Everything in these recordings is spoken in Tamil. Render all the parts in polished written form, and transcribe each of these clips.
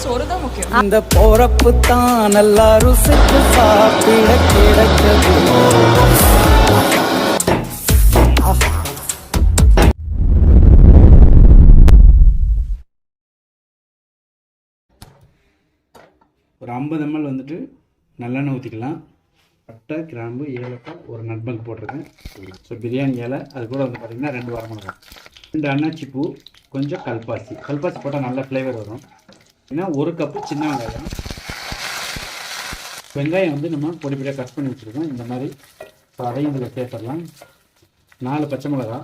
சோறு தான் முக்கியம். இந்த போறப்பு தான் நல்லா ருசித்து சாப்பிட கிடைச்சது. ஒரு 50 ml வந்துட்டு நல்லெண்ணெய் ஊற்றிக்கலாம். பட்டை, கிராம்பு, ஏலக்காய், ஒரு நட்பங்கு போட்டிருக்கேன். ஸோ பிரியாணி இலை, அது கூட வந்து பார்த்திங்கன்னா 2 வரமிளகாய், 2 அன்னாச்சி பூ, கொஞ்சம் கல்பாசி போட்டால் நல்ல ஃப்ளேவர் வரும். ஏன்னா 1 கப்பு சின்ன வெங்காயம். வெங்காயம் வந்து நம்ம பொடி பொடியாக கட் பண்ணி வச்சுருக்கோம் இந்த மாதிரி. ஸோ அதையும் இதில் சேர்த்துடலாம். 4 பச்சை மிளகா,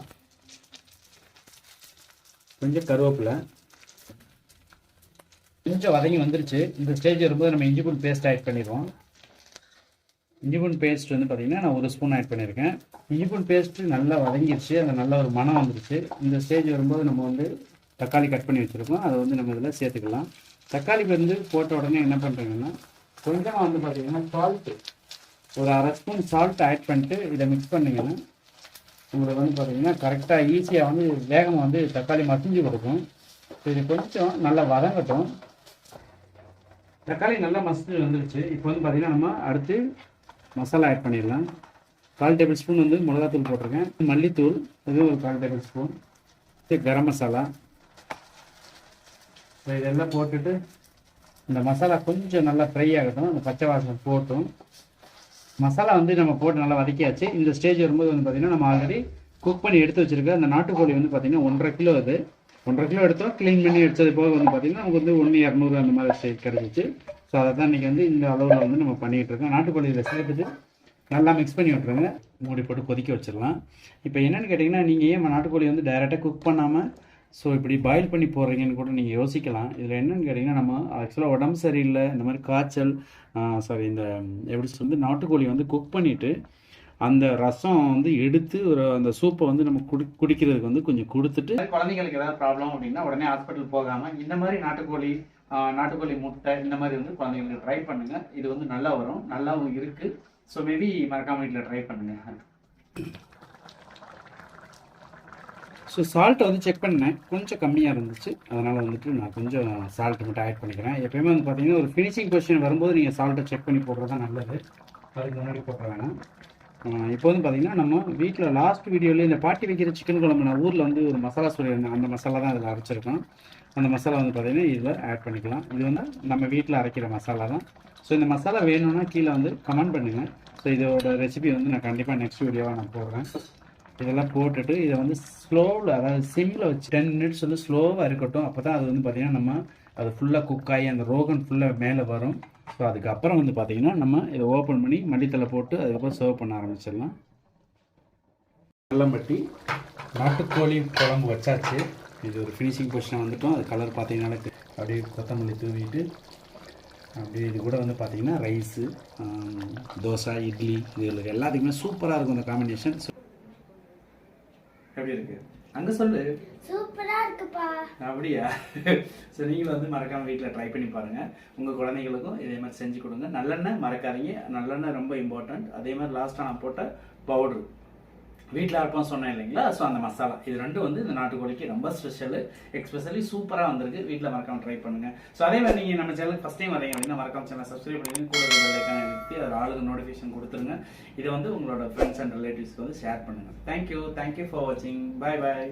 கொஞ்சம் கருவேப்பிலை. கொஞ்சம் வதங்கி வந்துருச்சு. இந்த ஸ்டேஜ் வரும்போது நம்ம இஞ்சி பூண்டு பேஸ்ட் ஆட் பண்ணிடுவோம். இஞ்சி பூண்டு பேஸ்ட் வந்து பார்த்திங்கன்னா நான் 1 ஸ்பூன் ஆட் பண்ணியிருக்கேன். இஞ்சி பூண்டு பேஸ்ட்டு நல்லா வதங்கிடுச்சு, அந்த நல்ல ஒரு மனம் வந்துருச்சு. இந்த ஸ்டேஜ் வரும்போது நம்ம வந்து தக்காளி கட் பண்ணி வச்சுருக்கோம், அதை வந்து நம்ம இதில் சேர்த்துக்கலாம். தக்காளிக்கு வந்து போட்ட உடனே என்ன பண்ணுறீங்கன்னா கொஞ்சமாக வந்து பார்த்திங்கன்னா சால்ட்டு, ஒரு 1/2 ஸ்பூன் சால்ட் ஆட் பண்ணிட்டு இதை மிக்ஸ் பண்ணிங்கன்னா உங்களுக்கு வந்து பார்த்திங்கன்னா கரெக்டாக ஈஸியாக வந்து வேகமாக வந்து தக்காளி மசிஞ்சு கொடுக்கும். இது கொஞ்சம் நல்லா வதங்கட்டும். தக்காளி நல்லா மசிஞ்சு வந்துருச்சு. இப்போ வந்து பார்த்திங்கன்னா நம்ம அடுத்து மசாலா ஆட் பண்ணிடலாம். 1/4 டேபிள் ஸ்பூன் வந்து மிளகாத்தூள் போட்டிருக்கேன். மல்லித்தூள் அது ஒரு 1/4 table spoon. Garam masala. So இதெல்லாம் போட்டுட்டு இந்த மசாலா கொஞ்சம் நல்லா ஃப்ரை ஆகட்டும். அந்த பச்சை வாசனை போட்டும். மசாலா வந்து நம்ம போட்டு நல்லா வதக்கியாச்சு. இந்த ஸ்டேஜ் வரும்போது வந்து பார்த்திங்கன்னா நம்ம ஆல்ரெடி குக் பண்ணி எடுத்து வச்சுருக்க அந்த நாட்டுக்கோழி வந்து பார்த்திங்கன்னா 1.5 கிலோ. அது 1.5 கிலோ எடுத்தோம். க்ளீன் பண்ணி எடுத்தது போக வந்து பார்த்திங்கன்னா நமக்கு வந்து 1,200 அந்த மாதிரி ஸ்டேஜ் கிடச்சிச்சு. ஸோ அதை தான் இன்றைக்கி வந்து இந்த அளவில் வந்து நம்ம பண்ணிகிட்டு இருக்கோம். நாட்டுக்கோழியில் சேர்த்துட்டு நல்லா மிக்ஸ் பண்ணி விட்ருங்க. மூடி போட்டு கொதிக்க வச்சிடலாம். இப்போ என்னென்னு கேட்டிங்கன்னா நீங்கள் ஏன் நாட்டுக்கோழி வந்து டைரெக்டாக குக் பண்ணாமல் ஸோ இப்படி பாயில் பண்ணி போடுறீங்கன்னு கூட நீங்கள் யோசிக்கலாம். இதில் என்னென்னு கேட்டிங்கன்னா நம்ம ஆக்சுவலாக உடம்பு சரியில்லை, இந்த மாதிரி காய்ச்சல், இந்த எப்படி வந்து நாட்டுக்கோழி வந்து குக் பண்ணிவிட்டு அந்த ரசம் வந்து எடுத்து ஒரு அந்த சூப்பை வந்து நம்ம குடிக்கிறதுக்கு வந்து கொஞ்சம் கொடுத்துட்டு, குழந்தைங்களுக்கு ஏதாவது ப்ராப்ளம் அப்படின்னா உடனே ஹாஸ்பிட்டல் போகாமல் இந்த மாதிரி நாட்டுக்கோழி முட்டை இந்த மாதிரி வந்து குழந்தைங்களுக்கு ட்ரை பண்ணுங்கள். இது வந்து நல்லா வரும், நல்லாவும் இருக்குது. ஸோ மேபி மறக்காமல் வீட்டில் ட்ரை பண்ணுங்கள். ஸோ சால்ட்டை வந்து செக் பண்ணேன், கொஞ்சம் கம்மியாக இருந்துச்சு. அதனால் வந்துட்டு நான் கொஞ்சம் சால்ட்டு மட்டும் ஆட் பண்ணிக்கிறேன். எப்போயுமே வந்து பார்த்தீங்கன்னா ஒரு ஃபினிஷிங் பொசிஷன் வரும்போது நீங்கள் சால்ட்டை செக் பண்ணி போடுறது தான் நல்லது. அதுக்கு முன்னாடி போட்டுற வேணாம். இப்போ வந்து பார்த்திங்கன்னா நம்ம வீட்டில் லாஸ்ட் வீடியோவில் இந்த பாட்டி வைக்கிற சிக்கன் குழம்பு நான் ஊரில் வந்து ஒரு மசாலா சொல்லியிருந்தேன். அந்த மசாலா தான் அதில் அரைச்சிருக்கோம். அந்த மசாலா வந்து பார்த்திங்கன்னா இதில் ஆட் பண்ணிக்கலாம். இது வந்து நம்ம வீட்டில் அரைக்கிற மசாலா தான். ஸோ இந்த மசாலா வேணும்னா கீழே வந்து கமெண்ட் பண்ணுங்கள். ஸோ இதோட ரெசிபி வந்து நான் கண்டிப்பாக நெக்ஸ்ட் வீடியோவாக நான் போடுறேன். இதெல்லாம் போட்டுட்டு இதை வந்து ஸ்லோவில், அதாவது சிம்மில் வச்சு 10 மினிட்ஸ் வந்து ஸ்லோவாக இருக்கட்டும். அப்போ தான் அது வந்து பார்த்திங்கன்னா நம்ம அது ஃபுல்லாக குக் ஆகி அந்த ரோகன் ஃபுல்லாக மேலே வரும். ஸோ அதுக்கப்புறம் வந்து பார்த்திங்கன்னா நம்ம இதை ஓப்பன் பண்ணி மல்லித்தலை போட்டு அதுக்கப்புறம் சர்வ் பண்ண ஆரம்பிச்சிடலாம். வெள்ளம்பட்டி நாட்டுக்கோழி குழம்பு வச்சாச்சு. இது ஒரு ஃபினிஷிங் பொசிஷன் வந்துட்டோம். அது கலர் பார்த்தீங்கன்னா அப்படியே கொத்தமல்லி தூவிட்டு அப்படியே இது கூட வந்து பார்த்திங்கன்னா ரைஸு, தோசை, இட்லி இது எல்லாத்துக்குமே சூப்பராக இருக்கும் இந்த காம்பினேஷன். எப்படி இருக்கு அங்கே சொல்லு. சூப்பரா இருக்குப்பா. அப்படியா? ஸோ நீங்களும் வந்து மறக்காமல் வீட்டில் ட்ரை பண்ணி பாருங்கள். உங்கள் குழந்தைங்களுக்கும் இதே மாதிரி செஞ்சு கொடுங்க. நல்லெண்ணெய் மறக்காதீங்க, நல்லெண்ணெய் ரொம்ப இம்பார்ட்டண்ட். அதே மாதிரி லாஸ்ட்டாக நான் போட்ட பவுட்ரு வீட்டில் அரைப்போம் சொன்னேன் இல்லைங்களா? ஸோ அந்த மசாலா இது ரெண்டும் வந்து இந்த நாட்டுக்கோழிக்கு ரொம்ப ஸ்பெஷலு, எக்ஸ்பெஷலி சூப்பராக வந்திருக்கு. வீட்டில் மறக்காமல் ட்ரை பண்ணுங்கள். ஸோ அதே மாதிரி நீங்கள் நம்ம சேனலுக்கு ஃபஸ்ட் டைம் வரீங்க அப்படின்னா மறக்காம சேனல் சப்ஸ்கிரைப் பண்ணி கூட பெல் ஐக்கானை அழுத்தி அதில் ஆளுக்கு நோட்டிஃபிகேஷன் கொடுத்துருங்க. இதை வந்து உங்களோட ஃப்ரெண்ட்ஸ் அண்ட் ரிலேட்டிவ்ஸ்க்கு வந்து ஷேர் பண்ணுங்கள். தேங்க்யூ ஃபார் வாட்சிங். பாய்.